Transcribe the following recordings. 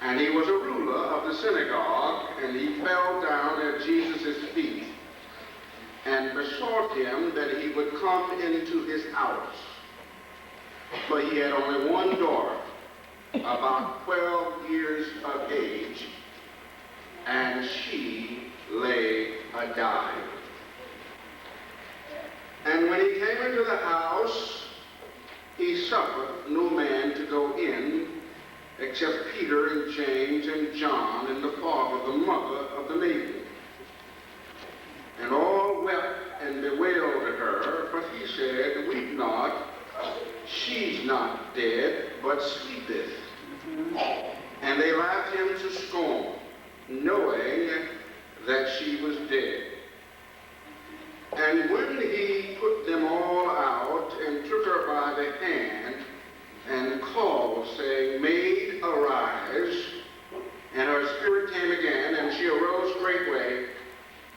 And he was a ruler of the synagogue, and he fell down at Jesus' feet and besought him that he would come into his house. For he had only one daughter, about 12 years of age, and she lay dying. And when he came into the house, he suffered no man to go in, except Peter and James and John and the father, the mother of the maiden. And all wept and bewailed her, but he said, Weep not, she's not dead, but sleepeth. And they laughed him to scorn, knowing that she was dead. And when he put them all out and took her by the hand and called, saying, Maid, arise. And her spirit came again, and she arose straightway,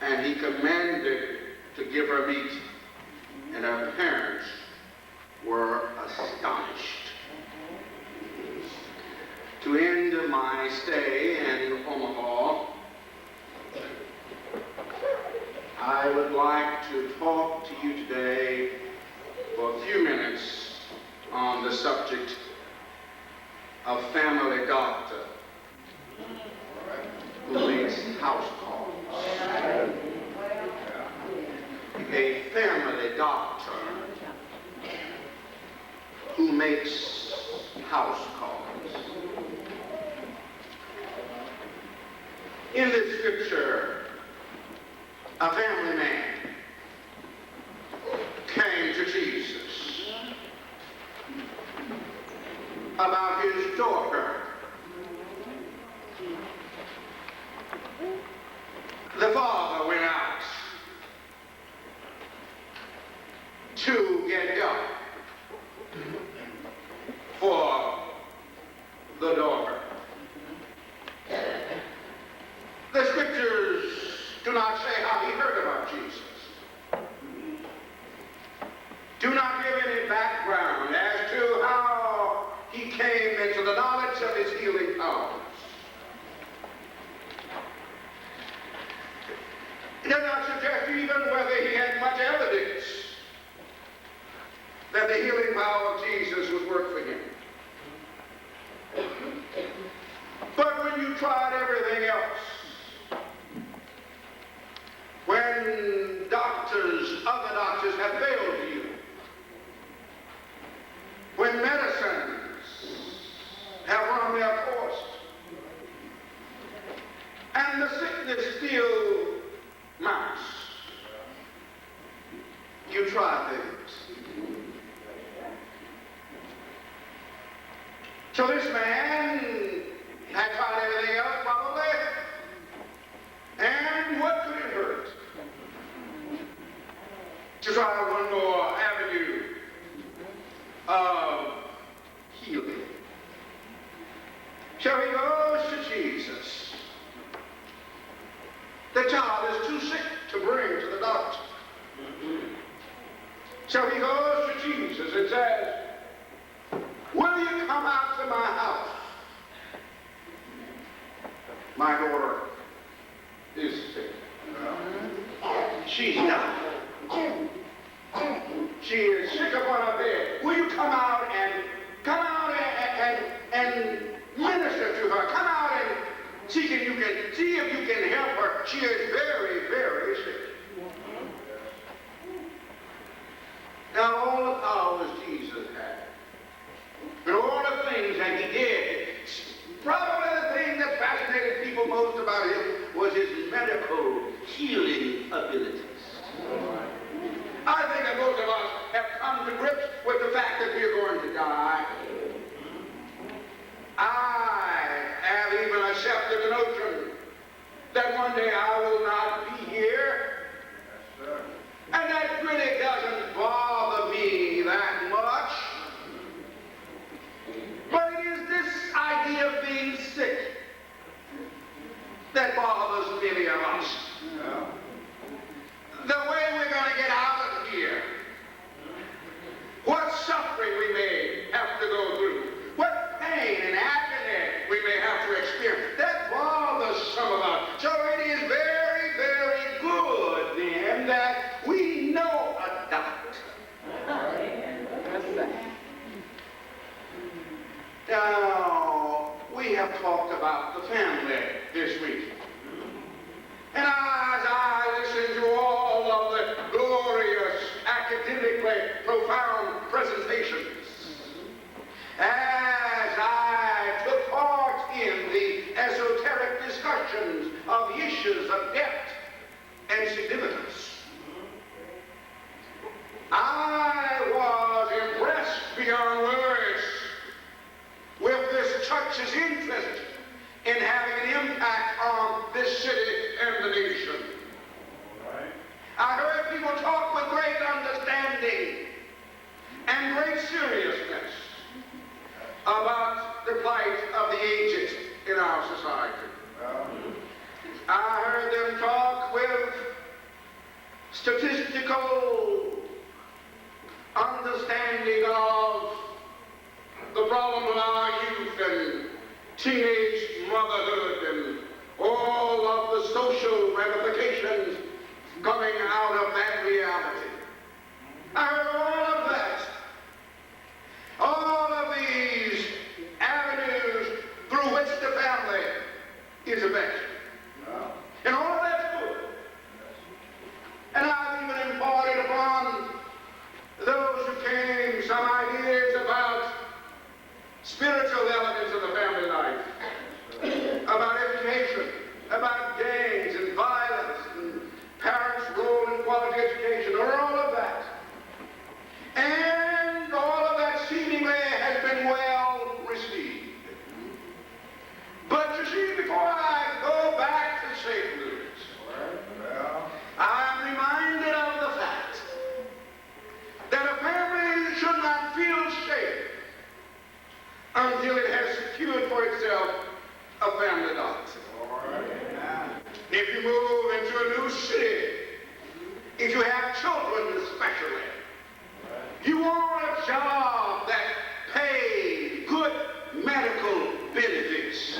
and he commanded to give her meat. And her parents were astonished. To end my stay in Omaha, I would like to talk to you today for a few minutes on the subject of family doctor who makes house calls. A family doctor who makes house calls. In this scripture, a family man came to Jesus about his daughter. The father went out to get help for the daughter. The scriptures do not say how he heard about Jesus. Do not give any background as to how he came into the knowledge of his healing powers. It does not suggest even whether he had much evidence that the healing power of Jesus would work for him. But when you tried everything else, when other doctors have failed you, when medicines have run their course, and the sickness still mounts, you try things. So this man had tried everything else probably, and what could it hurt to try one more avenue of healing? So he goes to Jesus. The child is too sick to bring to the doctor. So he goes to Jesus and says, Will you come out to my house? My daughter is sick. She's dying. She is sick upon her bed. Will you come out and minister to her? Come out and see if you can help her. She is very, very sick. Now all the powers Jesus had, and all the things that he did, probably the thing that fascinated people most about him was his medical healing abilities. I think that most of us have come to grips with the fact that we are going to die. I have even accepted the notion that one day I will not be here. Yes, sir. And that really doesn't bother me that much. But it is this idea of being sick that bothers many of us. Yeah. The way we're going to get out of here, what suffering we may have to go through, what pain and agony we may have to experience. here. That bothers some of us. So it is very, very good then that we know a doctor. Now, we have talked about the family this week. And as I listen to all of the glorious, academically profound presentations, as I took part in the esoteric discussions of issues of depth and significance, I was impressed beyond words with this church's interest in having an impact on this city and the nation. I heard people talk with great understanding and great seriousness about the plight of the aged in our society. I heard them talk with statistical understanding of the problem of our youth and teenage motherhood and all of the social ramifications coming out of that reality. I heard all of that. All of these avenues through which the family is affected. And all of that's good. And I've even imparted upon those who came some ideas about spiritual elements of the family life, about education, about gangs and violence and parents' role in quality education, or all of that. And all of that seemingly has been well received. But you see, before I go back to St. Louis, I'm reminded of the fact that a family should not feel safe until it has secured for itself a family doctor. If you move into a new city, if you have children especially, you want a job that pays good medical benefits.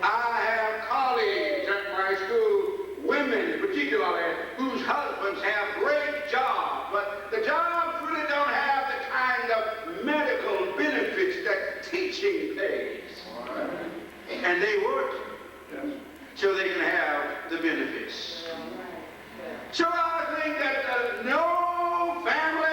I have colleagues at my school, women particularly, whose husbands have great jobs, but the jobs really don't have the kind of medical benefits that teaching pays. And they work so they can have the benefits. So I think that no family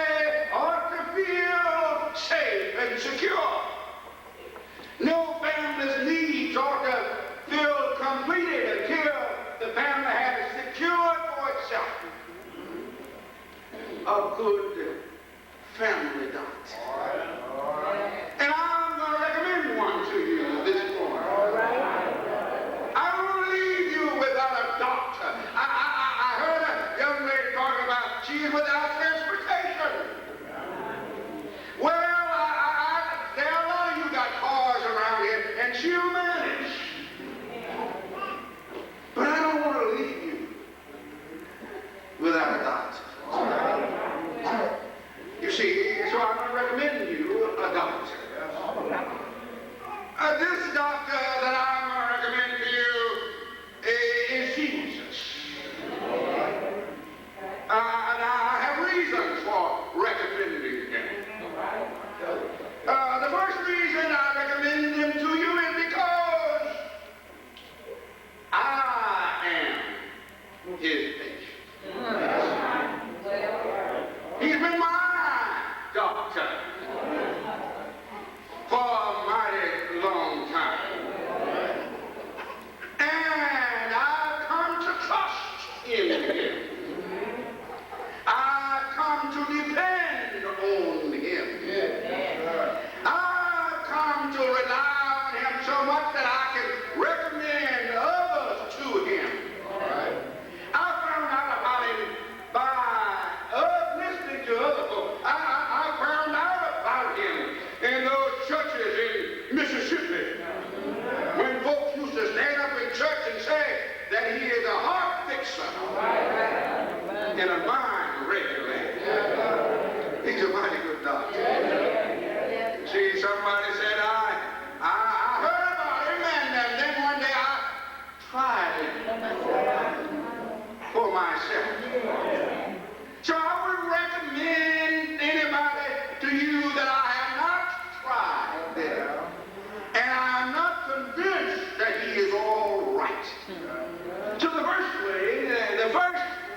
right. So the first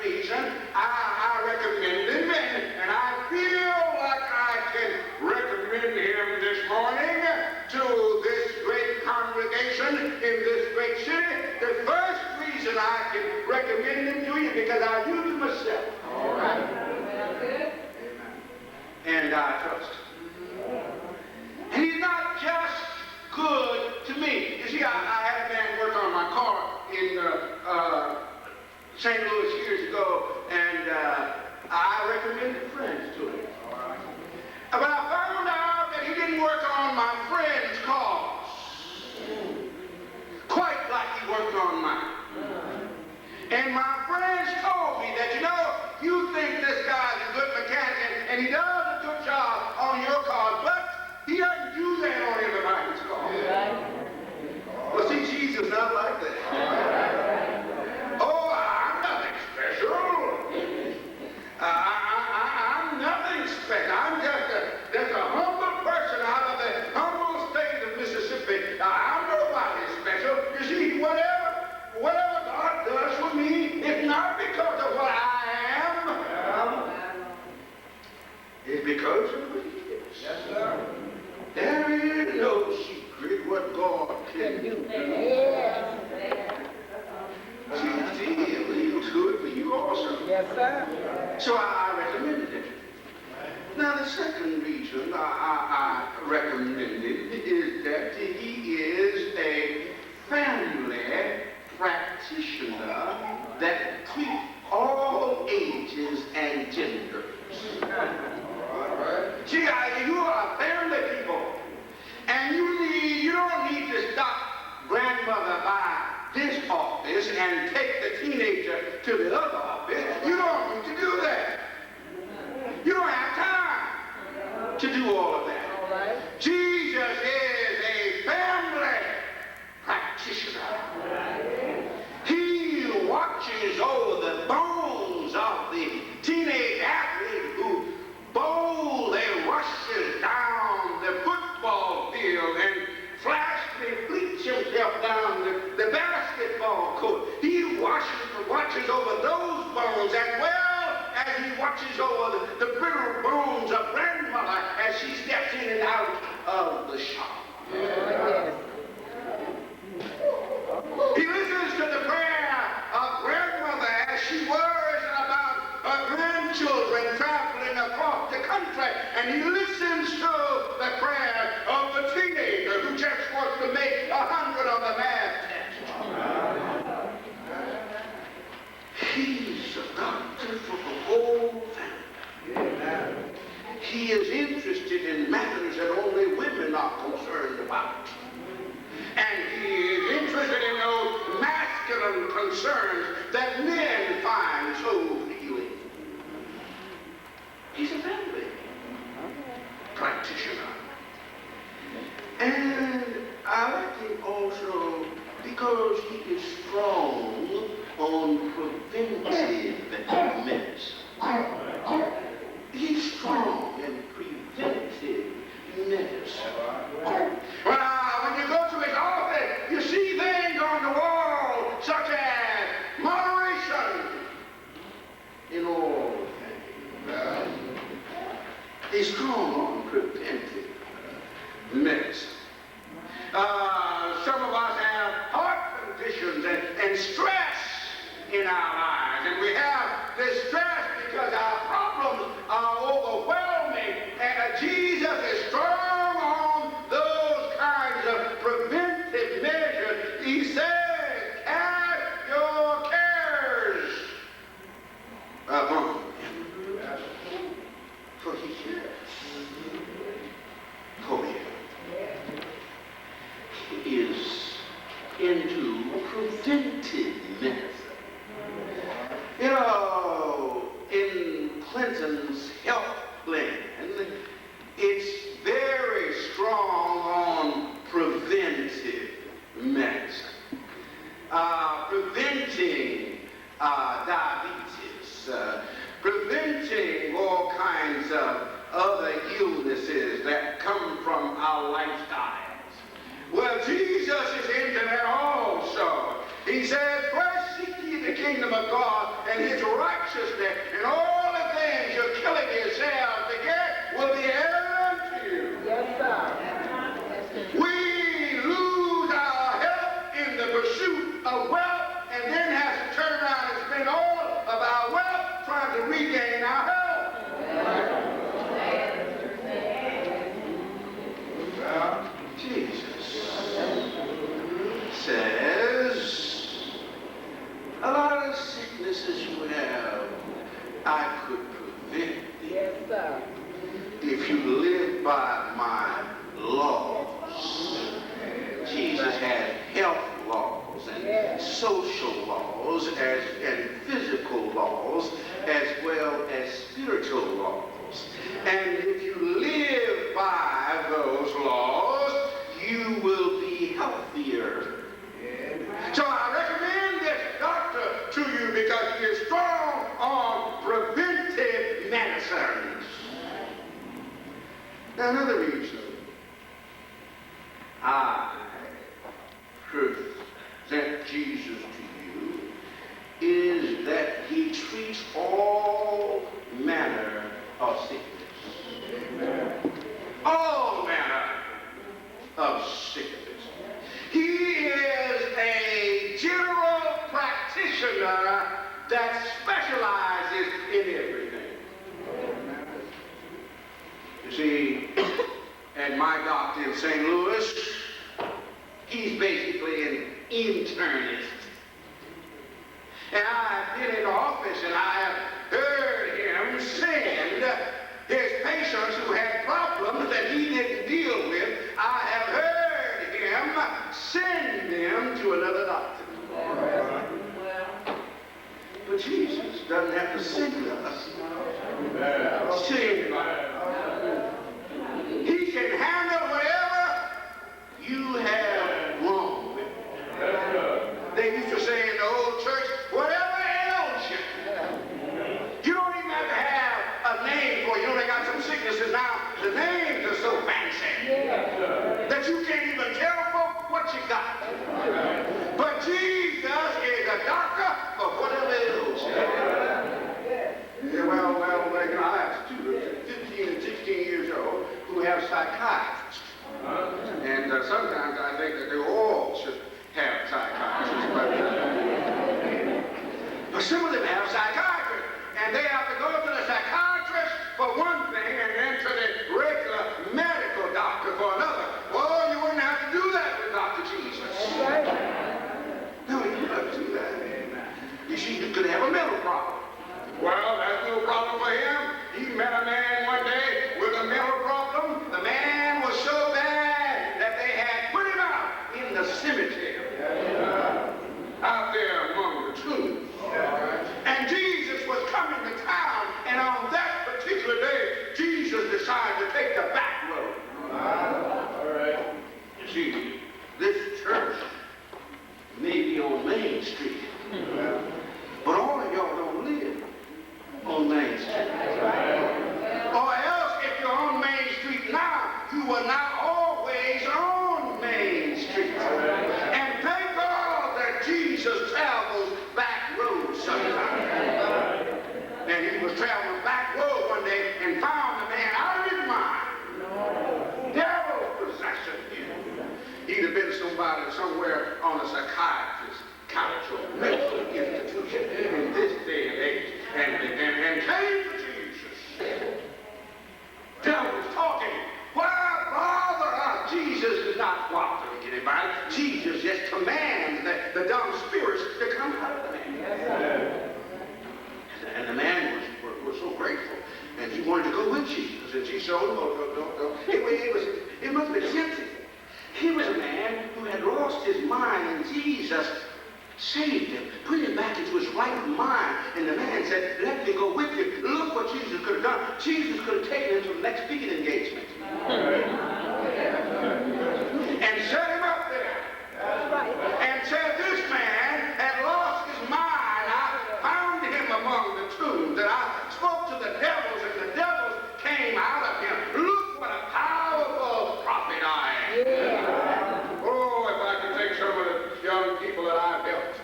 reason I recommend him, and I feel like I can recommend him this morning to this great congregation in this great city. The first reason I can recommend him to you because I use him myself. All right. Amen. And I trust him. And he's not just good to me. You see, I had a man work on my car in St. Louis years ago, and I recommended friends to him. But I found out that he didn't work on my friend's cars quite like he worked on mine. And my friends told me that, you think this guy's a good mechanic, and he does a good job on your cars, but he doesn't do that on everybody's cars. Well, see, Jesus not like that. Oh, I'm nothing special. I'm nothing special. I'm just a humble person out of the humble state of Mississippi. I'm nobody special. You see, whatever God does for me, it's not because of what I am. It's because of what He is. Yes, sir. There is no secret what God can do. He was good for you also. Yes, sir. So I recommended it. Now, the second reason I recommended it is that he is a family practitioner that treats all ages and genders. See, you are family people, and you don't need to stop grandmother by this office and take the teenager to the other office. You don't need to do that. You don't have time to do all of that. All right. Jesus is a family practitioner. He watches over the bones of the teenage athlete who boldly rushes down the football field and flashily fleets himself down the basketball court. He watches over those bones as well as he watches over the brittle bones of grandmother as she steps in and out of the shop. He listens to the prayer of grandmother as she worries about her grandchildren traveling across the country, and he listens to the prayer of the teenager who just wants to make 100 on the math test. He's a doctor for the whole family. He is interested in matters that only women are concerned about. And he is interested in those masculine concerns that men find so appealing. He's a family practitioner. And I like him also because he is strong on preventive medicine. He's strong in preventive medicine. When you go to his office, you see things on the wall such as moderation in all things. He's strong on preventive medicine. Some of us have heart conditions and stress in our lives, and we have this stress because our problems are overwhelming, and Jesus is strong on those kinds of preventive measures. He says, cast your cares upon him, for he cares for you. He is into preventive medicine. In Clinton's health plan, it's very strong on preventive medicine. Preventing diabetes, preventing all kinds of other illnesses that come from our lifestyles. Well, Jesus is into that also. He social laws and physical laws as well as spiritual laws. And if you live by those laws, you will be healthier. So I recommend this doctor to you because he is strong on preventive medicines. Now, another reason I present Jesus to you is that he treats all manner of sickness. Amen. All manner of sickness. He is a general practitioner that specializes in everything. You see, at my doctor in St. Louis, he's basically an internist. And I've been in office and I have heard him send his patients who had problems that he didn't deal with. I have heard him send them to another doctor. But Jesus doesn't have to send us to anybody. He can handle whatever you have wrong with. They used to say in the old church, whatever ails you. You don't even have to have a name for it. You know, they got some sicknesses now. The names are so fancy that you can't even tell folk what you got. But Jesus is a doctor for whatever ails you. Yeah, well, you know, I have students, 15 and 16 years old, who have psychiatrists. And sometimes I think that they all should have psychiatrists. But some of them have psychiatrists. And they have to go to the psychiatrist for one thing and then to the regular medical doctor for another. Well, you wouldn't have to do that with Dr. Jesus. No, you wouldn't have to do that. You see, you could have a mental problem. Well, that's no problem for him. He met a man one day with a mental problem. The man was so bad that they had put him out in the cemetery. Out there among the tombs. And Jesus was coming to town, and on that particular day, Jesus decided to take the back road. All right. You see, this church may be on Main Street, but all of y'all don't live on Main Street. Or else, if you're on Main Street now, you were not always on Main Street. And thank God that Jesus travels back roads sometimes. And he was traveling back road one day and found the man out of his mind. Devil possession. He'd have been somebody somewhere on a psychiatrist's couch or mental institution in this day and age. And came to Jesus. Devil was talking. Why bother us? Jesus is not bothering anybody. Jesus just commands the dumb spirits to come out of the man. And the man was so grateful. And he wanted to go with Jesus. And she said, no. It must have been tempting. He was a man who had lost his mind, and Jesus saved him, put him back into his right mind. And the man said, let me go with you. Look what Jesus could have done. Jesus could have taken him to the next speaking engagement. And set him up there. And said, this man had lost his mind. I found him among the tombs. And I spoke to the devils, and the devils came out of him. Look what a powerful prophet I am. Oh, if I could take some of the young people that I've helped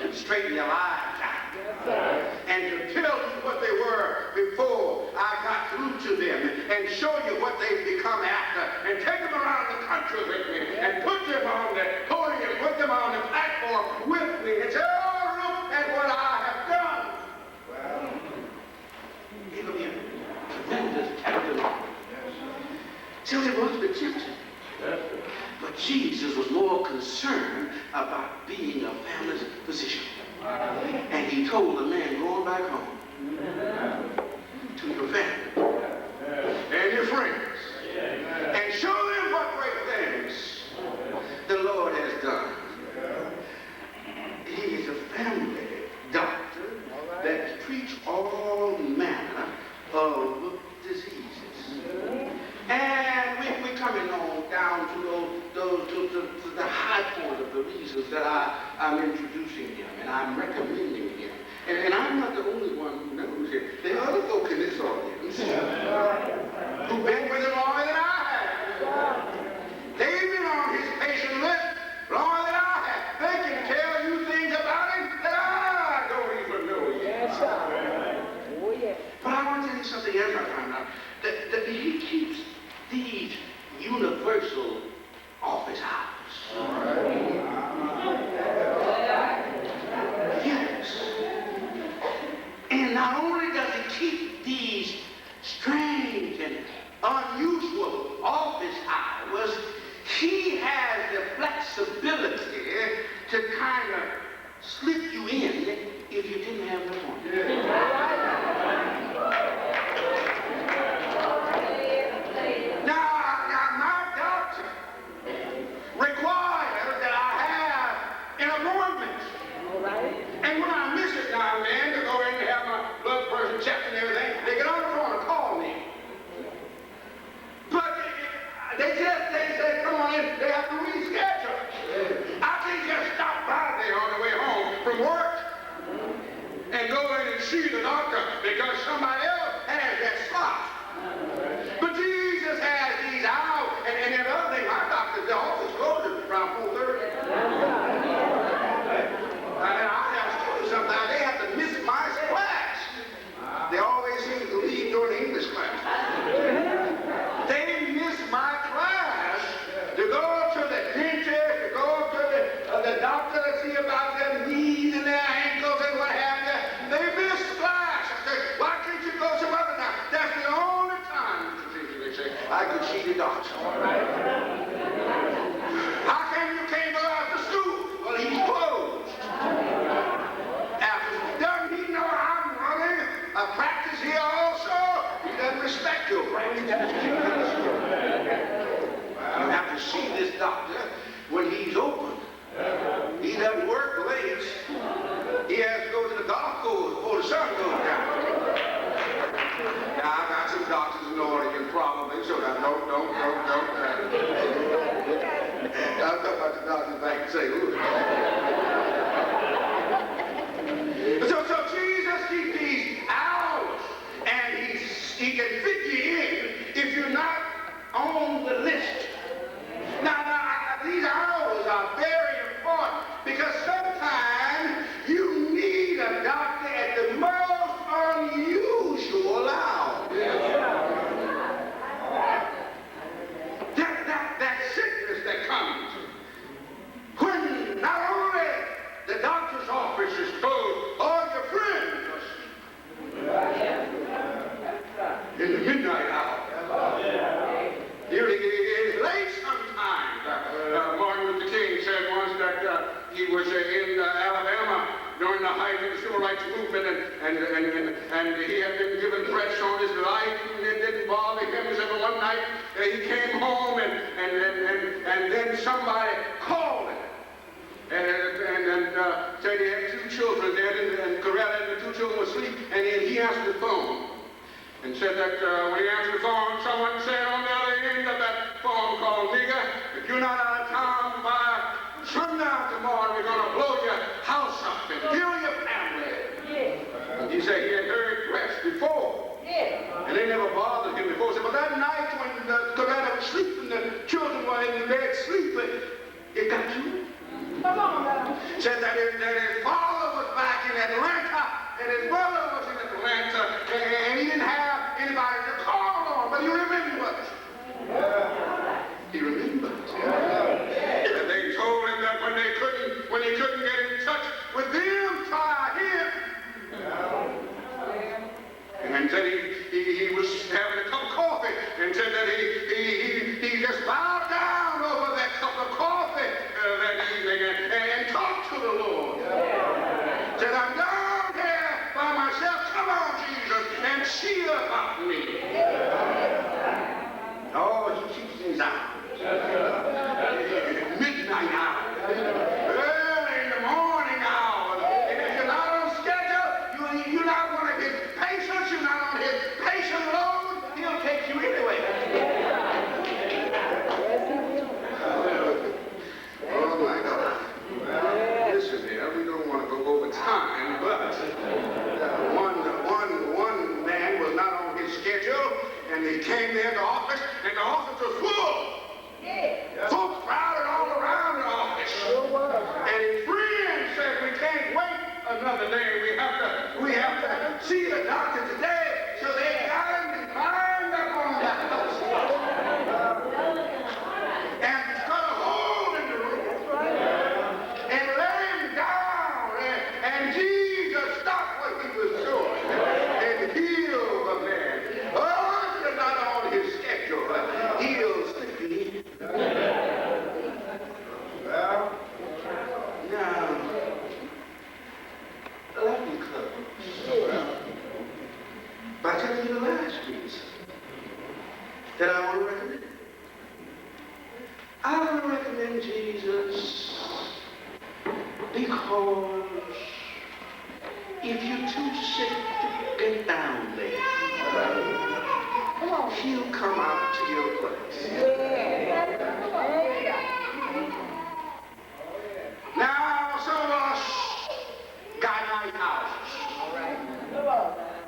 and straighten their lives out. And to tell you what they were before I got through to them, and show you what they've become after, and take them around the country with me, and put them on the podium, put them on the platform with me, and say, oh, look at what I have done. Well, it will be a tremendous testimony. So it must be tempting. But Jesus was more concerned about being a family physician. And he told the man, go on back home to your family and your friends and show them what great things the Lord has done. Jesus that I'm introducing him and I'm recommending him. And I'm not the only one who knows him. There are other folk in this audience who've been with him longer than I have. They've been on his patient list longer than I have. They can tell you things about him that I don't even know yet. Yes, sir. Oh, yeah. But I want to tell you something else I found out. That he keeps these universal office hours. Yes. And not only does he keep these strange and unusual office hours, he has the flexibility to kind of slip you in if you didn't have one. Now, my doctor requires that I have an appointment. All right. And when I miss it now and then to go in and have my blood pressure checked and everything, they get on the phone and call me. But they say, come on in, they have to reschedule. I can't just stop by there on the way home from work and go in and see the doctor because somebody else has that slot. But Jesus has these hours, and the other thing, my doctor's the office closes around 4:30. And I have to tell you something, they have to miss my class. They always seem to leave during the English class. They miss my class to go to the dentist, to go to the doctor to see about their knees and their ankles and what have you. They miss class. I say, why can't you go some other time? That's the only time, Mr. Teacher, they say, I could see the doctor. How come you can't go after school? Well, he's closed. After he's done, he knows I'm running a practice here also. He doesn't respect your practice. You have to see this doctor when he's open. He doesn't work late. He has to go to the golf course before the sun goes down. Now, I've got some doctors in Oregon probably, so that don't. I'll talk about the doctors back in St. Louis. So Jesus keeps these hours, and he can fit you in if you're not on the list. Now, these hours are very important because sometimes you need a doctor at the most unusual hour. That sickness that comes when not only the doctor's office is closed, all your friends are asleep. In the midnight hour. It is late sometimes. Martin Luther King said once that he was in Alabama during the height of the civil rights movement, and he had been given threats on his life, and it didn't bother him. Except one night he came home, and then somebody called him, and said he had 2 children there, and Coretta and the 2 children were asleep, and he answered the phone. And said that when he answered the phone, someone said on the other end of that phone call, nigga, if you're not out of town by sundown tomorrow, we're going to blow your house up and kill your family. Yeah. He said he had heard threats before. Yeah. And they never bothered him before. He said, but that night when Coretta was sleeping, the children were in the bed sleeping, it got to him. Come on now. Said that his father was back in Atlanta, and his mother was in Atlanta, and he didn't have anybody to call on, but he remembered. Yeah. He remembered. Yeah. And they told him that when he couldn't get in touch with them, try him. Yeah. And said he was having a cup of coffee, and said that he just bowed down over that cup of coffee that evening and talked to the Lord. Yeah. Said, I'm down here by myself. Because if you're too sick to get down there, he'll come out to your place. Now, some of us got nice houses.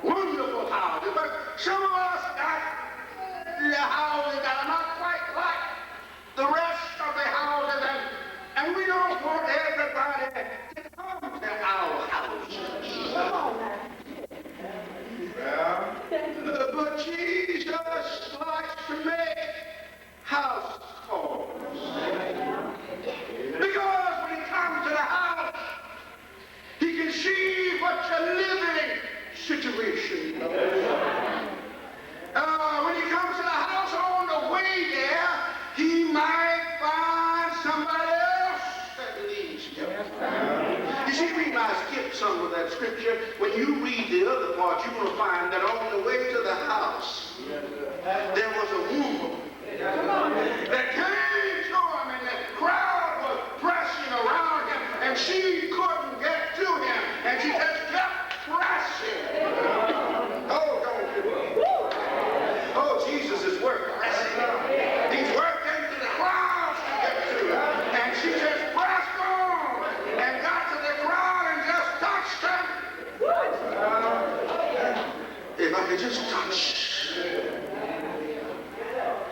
Wonderful houses. But some of us got the houses that are not quite like the rest of the houses. And we don't want everybody to come to our houses. But Jesus likes to make house calls. Because when he comes to the house, he can see what your living situation is. When he comes to the house on the way there, he might find somebody else that needs him. You see, we might skip some of that scripture. When you read the other part, you're going to find that on the way to the house, there was a woman that came to him, and the crowd was pressing around him, and she couldn't get to him, and she just kept pressing. Oh, don't you? Oh, Jesus is working. He's working to the crowd to get to him, and she just pressed on and got to the crowd and just touched him. If I could just touch,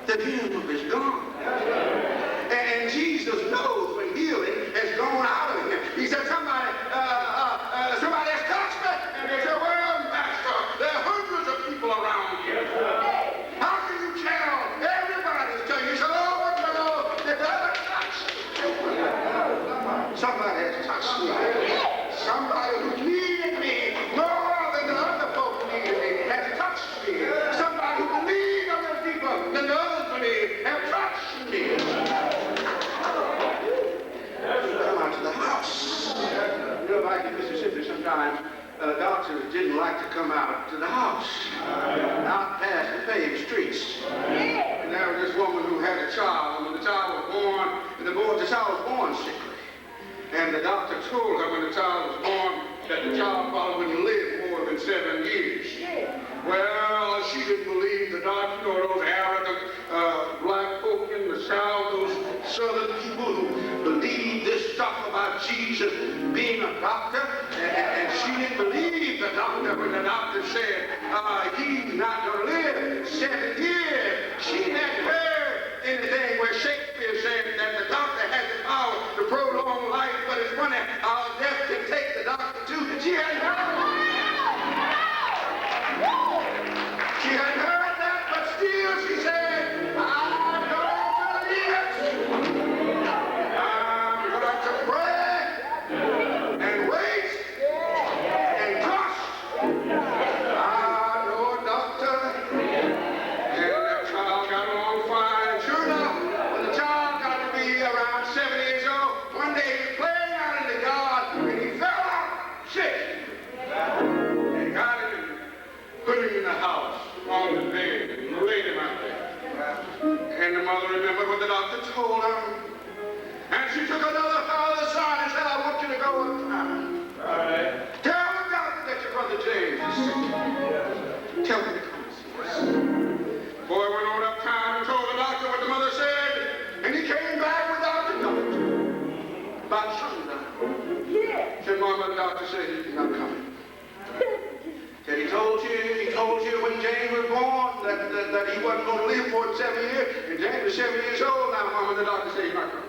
the hem of his garment. And Jesus knows when healing has gone out of him. He said, somebody has touched me. And they said, well, Master, there are hundreds of people around you. How can you tell? Everybody's telling you. He said, oh, but you know, they've never touched me. Somebody has touched me. Somebody who needed me more than the other folk needed me has touched me. Somebody who believed other people than the others believed have touched me. Come out to the house. You know, back in Mississippi sometimes, doctors didn't like to come out to the house, out past the paved streets. And there was this woman who had a child, and when the child was born, the child was born sickly. And the doctor told her when the child was born that the child probably wouldn't live more than 7 years. Well, she didn't believe the doctor, those arrogant black folk in the South, those Southern people who believe this stuff about Jesus being a doctor. And she didn't believe the doctor when the doctor said he's not going to live 7 years. She hadn't heard anything where Shakespeare said that the doctor has the power to prolong life, but it's funny how death can take the doctor too. She hadn't heard that, but still she said, I don't believe it. I'm going to pray and wait and trust. I know a doctor, and that child got along fine. Sure enough, when the child got to be around 7 years old, one day he was playing out in the yard, and he fell out sick. They got him and put him in the house on the bed and laid him out there. And the mother remembered what the doctor told her. And she took another father's son and said, I want you to go uptown. Tell the doctor that your brother James is sick. Tell him to come and see us. Boy went on uptown and told the doctor what the mother said, and he came back without the doctor. About sundown. Said, Mama, the doctor said he's not coming. Said he told you when James was born that he wasn't going to live more than 7 years, and James was 7 years old now, Mama, the doctor said he's not coming.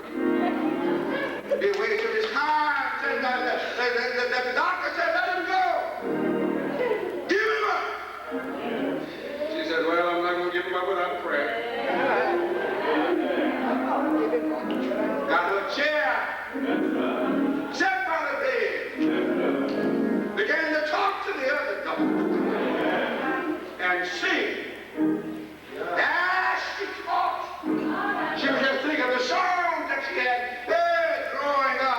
He waited till his time, said that the doctor said, let him go. Give him up. She said, well, I'm not going to give him up without prayer. Got her a chair, sat by the bed, began to talk to the other doctor and sing. As she talked, she was just thinking of the songs that she had heard growing up.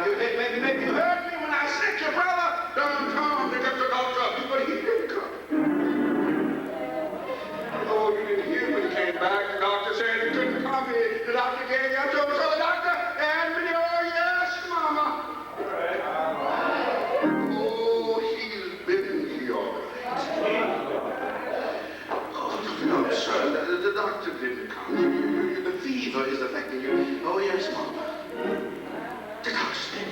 Maybe you heard me when I sent your brother downtown to get the doctor, but he didn't come. Oh, you didn't hear when he came back. The doctor said he couldn't come. The doctor gave you up to him, so the doctor and me, oh, yes, Mama. Oh, he's been here all right. Oh, no, sir, the doctor didn't come. The fever is affecting you. Oh, yes, Mama. The doctor said.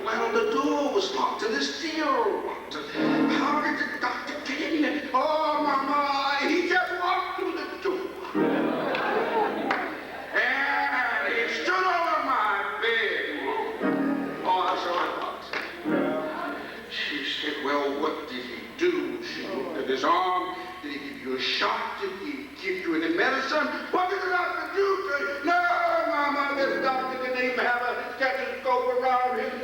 Well, the door was locked and the steel locked. How did the doctor get in there? Oh, Mama, he just walked through the door. And he stood over my bed. Oh, I saw it. She said, well, what did he do? She looked at his arm. Did he give you a shot? Did he give you any medicine? What did the doctor do to you? No, Mama, this doctor didn't even have a stethoscope around his